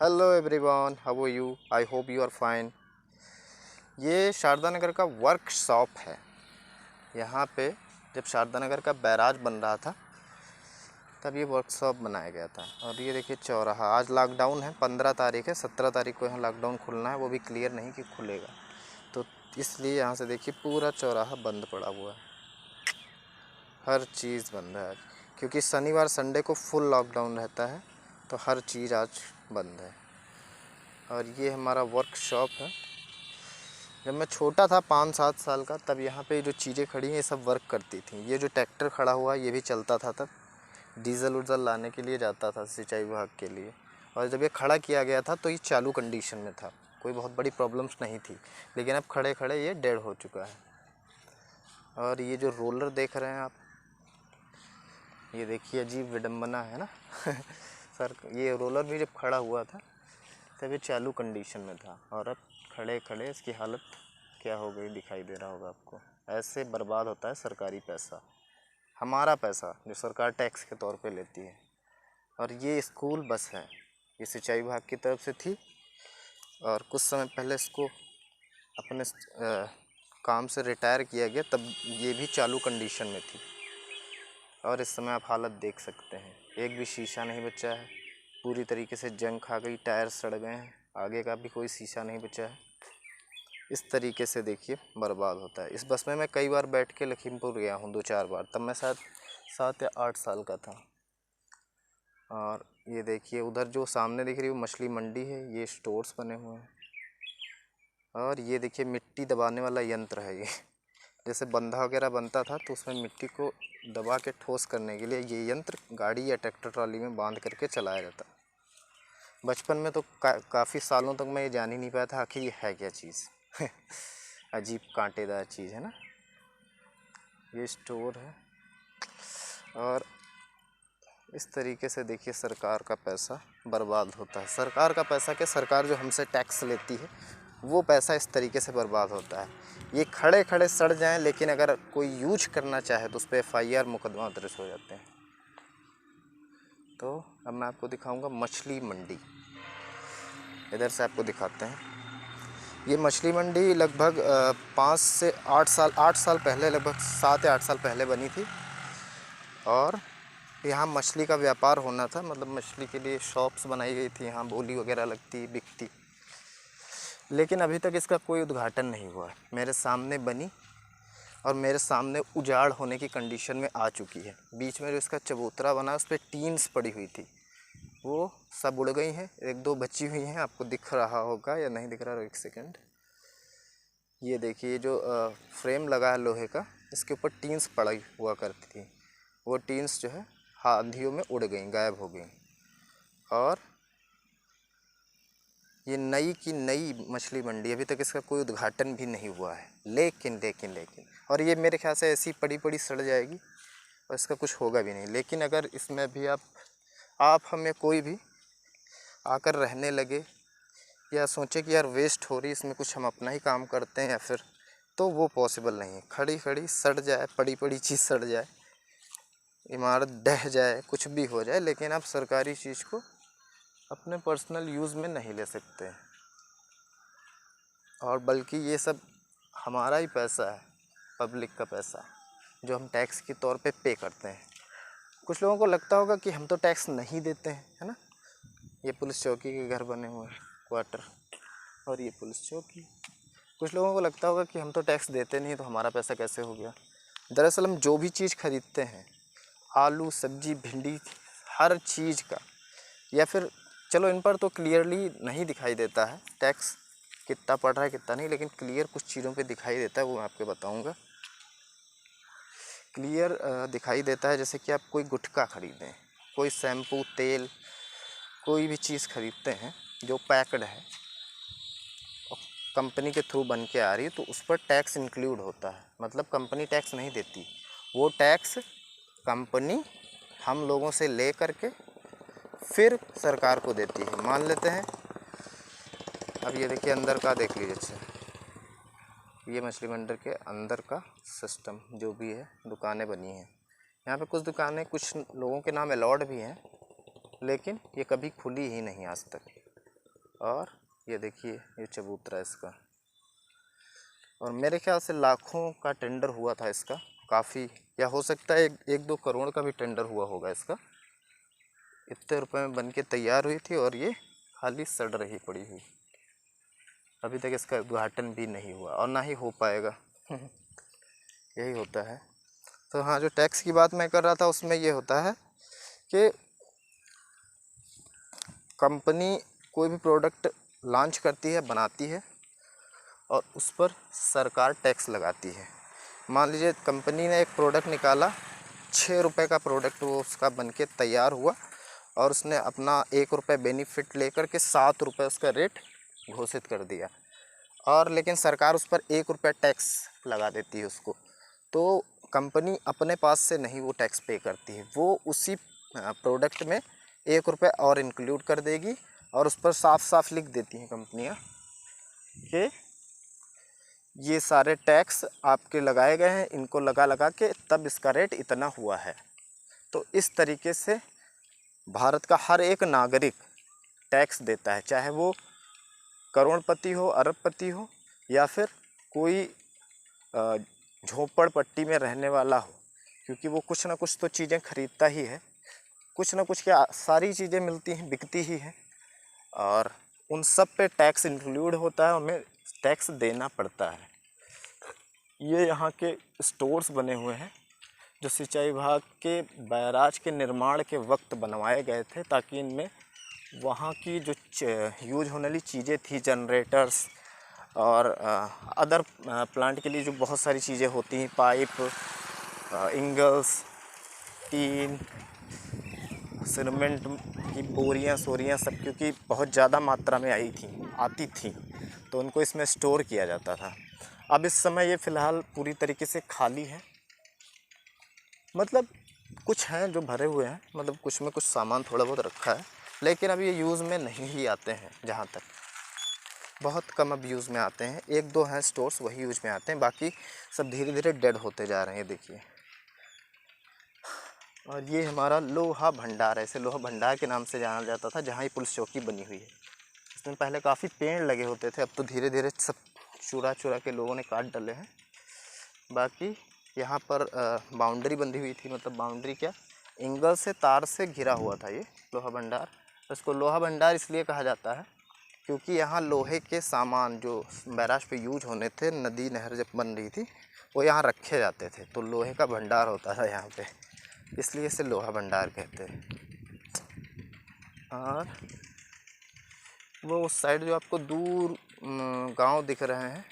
Hello everyone, how are you? I hope you are fine. ये शारदा नगर का workshop है। यहाँ पे जब शारदा नगर का बैराज बन रहा था तब ये वर्कशॉप बनाया गया था। और ये देखिए चौराहा, आज लॉकडाउन है, 15 तारीख है, 17 तारीख को यहाँ लॉकडाउन खुलना है, वो भी क्लियर नहीं कि खुलेगा, तो इसलिए यहाँ से देखिए पूरा चौराहा बंद पड़ा हुआ है, हर चीज़ बंद है आज, क्योंकि शनिवार संडे को फुल लॉकडाउन रहता है, तो हर चीज़ आज बंद है। और ये हमारा वर्कशॉप है। जब मैं छोटा था 5-7 साल का, तब यहाँ पे जो चीज़ें खड़ी हैं ये सब वर्क करती थी। ये जो ट्रैक्टर खड़ा हुआ है ये भी चलता था, तब डीजल उजल लाने के लिए जाता था सिंचाई विभाग के लिए। और जब ये खड़ा किया गया था तो ये चालू कंडीशन में था, कोई बहुत बड़ी प्रॉब्लम्स नहीं थी, लेकिन अब खड़े खड़े ये डेड हो चुका है। और ये जो रोलर देख रहे हैं आप, ये देखिए अजीब विडम्बना है ना सर, ये रोलर भी जब खड़ा हुआ था तब ये चालू कंडीशन में था, और अब खड़े खड़े इसकी हालत क्या हो गई दिखाई दे रहा होगा आपको। ऐसे बर्बाद होता है सरकारी पैसा, हमारा पैसा जो सरकार टैक्स के तौर पे लेती है। और ये स्कूल बस है, ये सिंचाई विभाग की तरफ से थी, और कुछ समय पहले इसको अपने काम से रिटायर किया गया, तब ये भी चालू कंडीशन में थी। और इस समय आप हालत देख सकते हैं, एक भी शीशा नहीं बचा है, पूरी तरीके से जंग खा गई, टायर सड़ गए हैं, आगे का भी कोई शीशा नहीं बचा है। इस तरीके से देखिए बर्बाद होता है। इस बस में मैं कई बार बैठ के लखीमपुर गया हूँ, 2-4 बार, तब मैं शायद 7 या 8 साल का था। और ये देखिए उधर जो सामने दिख रही है वो मछली मंडी है, ये स्टोर्स बने हुए हैं। और ये देखिए मिट्टी दबाने वाला यंत्र है ये जैसे बंधा वगैरह बनता था तो उसमें मिट्टी को दबा के ठोस करने के लिए ये यंत्र गाड़ी या ट्रैक्टर ट्रॉली में बांध करके चलाया जाता। बचपन में तो काफ़ी सालों तक मैं ये जान ही नहीं पाया था आखिर ये है क्या चीज़ अजीब कांटेदार चीज़ है ना। ये स्टोर है। और इस तरीके से देखिए सरकार का पैसा बर्बाद होता है। सरकार का पैसा क्या, सरकार जो हमसे टैक्स लेती है वो पैसा इस तरीके से बर्बाद होता है। ये खड़े खड़े सड़ जाएं, लेकिन अगर कोई यूज करना चाहे तो उस पर FIR मुकदमा दर्ज हो जाते हैं। तो अब मैं आपको दिखाऊंगा मछली मंडी, इधर से आपको दिखाते हैं। ये मछली मंडी लगभग 5 से 8 साल पहले, लगभग 7 या 8 साल पहले बनी थी। और यहाँ मछली का व्यापार होना था, मतलब मछली के लिए शॉप्स बनाई गई थी, यहाँ बोली वगैरह लगती, बिकती। लेकिन अभी तक इसका कोई उद्घाटन नहीं हुआ है। मेरे सामने बनी और मेरे सामने उजाड़ होने की कंडीशन में आ चुकी है। बीच में जो इसका चबूतरा बना उस पर टीन्स पड़ी हुई थी, वो सब उड़ गई हैं, 1-2 बची हुई हैं। आपको दिख रहा होगा या नहीं दिख रहा, एक सेकंड। ये देखिए जो फ्रेम लगा है लोहे का, इसके ऊपर टीन्स पड़ी हुआ करती थी, वो टीन्स जो है आंधियों में उड़ गई, गायब हो गई। और ये नई की नई मछली मंडी, अभी तक इसका कोई उद्घाटन भी नहीं हुआ है। लेकिन और ये मेरे ख्याल से ऐसी पड़ी पड़ी सड़ जाएगी और इसका कुछ होगा भी नहीं। लेकिन अगर इसमें भी आप हमें कोई भी आकर रहने लगे या सोचे कि यार वेस्ट हो रही, इसमें कुछ हम अपना ही काम करते हैं या फिर, तो वो पॉसिबल नहीं है। खड़ी खड़ी सड़ जाए, पड़ी पड़ी चीज़ सड़ जाए, इमारत ढह जाए, कुछ भी हो जाए, लेकिन आप सरकारी चीज़ को अपने पर्सनल यूज़ में नहीं ले सकते। और बल्कि ये सब हमारा ही पैसा है, पब्लिक का पैसा, जो हम टैक्स के तौर पे करते हैं। कुछ लोगों को लगता होगा कि हम तो टैक्स नहीं देते हैं, है ना। ये पुलिस चौकी के घर बने हुए हैं, क्वार्टर, और ये पुलिस चौकी। कुछ लोगों को लगता होगा कि हम तो टैक्स देते नहीं, तो हमारा पैसा कैसे हो गया। दरअसल हम जो भी चीज़ खरीदते हैं, आलू, सब्जी, भिंडी, हर चीज़ का, या फिर चलो इन पर तो क्लियरली नहीं दिखाई देता है टैक्स कितना पड़ रहा है कितना नहीं, लेकिन क्लियर कुछ चीज़ों पे दिखाई देता है, वो मैं आपको बताऊंगा। क्लियर दिखाई देता है, जैसे कि आप कोई गुटखा खरीदें, कोई शैम्पू, तेल, कोई भी चीज़ खरीदते हैं जो पैक्ड है और कंपनी के थ्रू बन के आ रही है, तो उस पर टैक्स इंक्लूड होता है। मतलब कंपनी टैक्स नहीं देती, वो टैक्स कंपनी हम लोगों से ले करके फिर सरकार को देती है। मान लेते हैं, अब ये देखिए अंदर का देख लीजिए अच्छा, ये मछली मंडी के अंदर का सिस्टम जो भी है, दुकानें बनी हैं यहाँ पे। कुछ दुकानें कुछ लोगों के नाम अलॉट भी हैं, लेकिन ये कभी खुली ही नहीं आज तक। और ये देखिए ये चबूतरा इसका, और मेरे ख्याल से लाखों का टेंडर हुआ था इसका, काफ़ी, या हो सकता है एक दो करोड़ का भी टेंडर हुआ होगा इसका। इतने रुपए में बन के तैयार हुई थी और ये खाली सड़ रही पड़ी हुई, अभी तक इसका उद्घाटन भी नहीं हुआ और ना ही हो पाएगा। यही होता है। तो हाँ, जो टैक्स की बात मैं कर रहा था उसमें ये होता है कि कंपनी कोई भी प्रोडक्ट लॉन्च करती है, बनाती है, और उस पर सरकार टैक्स लगाती है। मान लीजिए कंपनी ने एक प्रोडक्ट निकाला, 6 रुपये का प्रोडक्ट वो उसका बनके तैयार हुआ, और उसने अपना 1 रुपये बेनिफिट लेकर के 7 रुपये उसका रेट घोषित कर दिया, और लेकिन सरकार उस पर 1 रुपया टैक्स लगा देती है उसको। तो कंपनी अपने पास से नहीं वो टैक्स पे करती है, वो उसी प्रोडक्ट में 1 रुपये और इंक्लूड कर देगी, और उस पर साफ साफ लिख देती हैं कंपनियां कि ये सारे टैक्स आपके लगाए गए हैं, इनको लगा लगा के तब इसका रेट इतना हुआ है। तो इस तरीके से भारत का हर एक नागरिक टैक्स देता है, चाहे वो करोड़पति हो, अरबपति हो, या फिर कोई झोपड़पट्टी में रहने वाला हो, क्योंकि वो कुछ ना कुछ तो चीज़ें खरीदता ही है, कुछ ना कुछ क्या सारी चीज़ें मिलती हैं, बिकती ही हैं, और उन सब पे टैक्स इंक्लूड होता है, उनमें टैक्स देना पड़ता है। ये यहाँ के स्टोर्स बने हुए हैं जो सिंचाई विभाग के बैराज के निर्माण के वक्त बनवाए गए थे, ताकि इनमें वहाँ की जो यूज होने वाली चीज़ें थी, जनरेटर्स और अदर प्लांट के लिए जो बहुत सारी चीज़ें होती हैं, पाइप, इंगल्स, टीन, सीमेंट की बोरियां सोरियां सब, क्योंकि बहुत ज़्यादा मात्रा में आती थी, तो उनको इसमें स्टोर किया जाता था। अब इस समय ये फ़िलहाल पूरी तरीके से खाली है, मतलब कुछ हैं जो भरे हुए हैं, मतलब कुछ में कुछ सामान थोड़ा बहुत रखा है, लेकिन अब ये यूज़ में नहीं ही आते हैं, जहाँ तक बहुत कम अब यूज़ में आते हैं। 1-2 हैं स्टोर्स, वही यूज़ में आते हैं, बाकी सब धीरे धीरे डेड होते जा रहे हैं, देखिए। और ये हमारा लोहा भंडार है, इसे लोहा भंडार के नाम से जाना जाता था, जहाँ ये पुलिस चौकी बनी हुई है। इसमें पहले काफ़ी पेड़ लगे होते थे, अब तो धीरे धीरे सब चुरा चुरा के लोगों ने काट डाले हैं। बाकी यहाँ पर बाउंड्री बंधी हुई थी, मतलब बाउंड्री क्या, एंगल से तार से घिरा हुआ था ये लोहा भंडार। इसको लोहा भंडार इसलिए कहा जाता है क्योंकि यहाँ लोहे के सामान जो बैराज पे यूज होने थे, नदी नहर जब बन रही थी, वो यहाँ रखे जाते थे, तो लोहे का भंडार होता था यहाँ पे, इसलिए इसे लोहा भंडार कहते हैं। और वो उस साइड जो आपको दूर गांव दिख रहे हैं,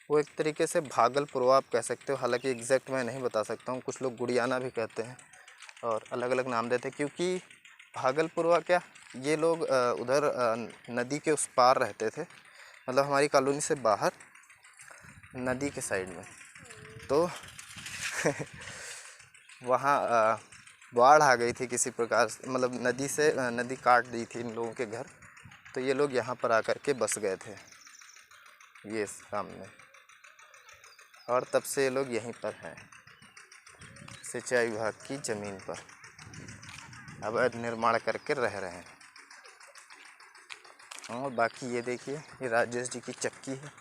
वो एक तरीके से भागलपुर आप कह सकते हो, हालांकि एग्जैक्ट मैं नहीं बता सकता हूँ, कुछ लोग गुड़ियाना भी कहते हैं और अलग अलग नाम देते हैं, क्योंकि भागलपुरवा क्या, ये लोग उधर नदी के उस पार रहते थे, मतलब हमारी कॉलोनी से बाहर नदी के साइड में। तो वहाँ बाढ़ आ गई थी किसी प्रकार से, मतलब नदी काट दी थी इन लोगों के घर, तो ये लोग यहाँ पर आकर के बस गए थे ये सामने, और तब से ये लोग यहीं पर हैं, सिंचाई विभाग की ज़मीन पर अवैध निर्माण करके रह रहे हैं। और बाकी ये देखिए, ये राजेश जी की चक्की है,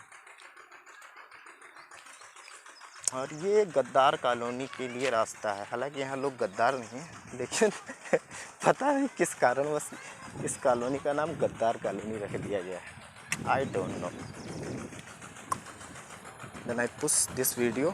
और ये गद्दार कॉलोनी के लिए रास्ता है। हालांकि यहाँ लोग गद्दार नहीं हैं, लेकिन पता नहीं किस कारणवश इस कॉलोनी का नाम गद्दार कॉलोनी रख दिया गया है, I don't know. Then I push this video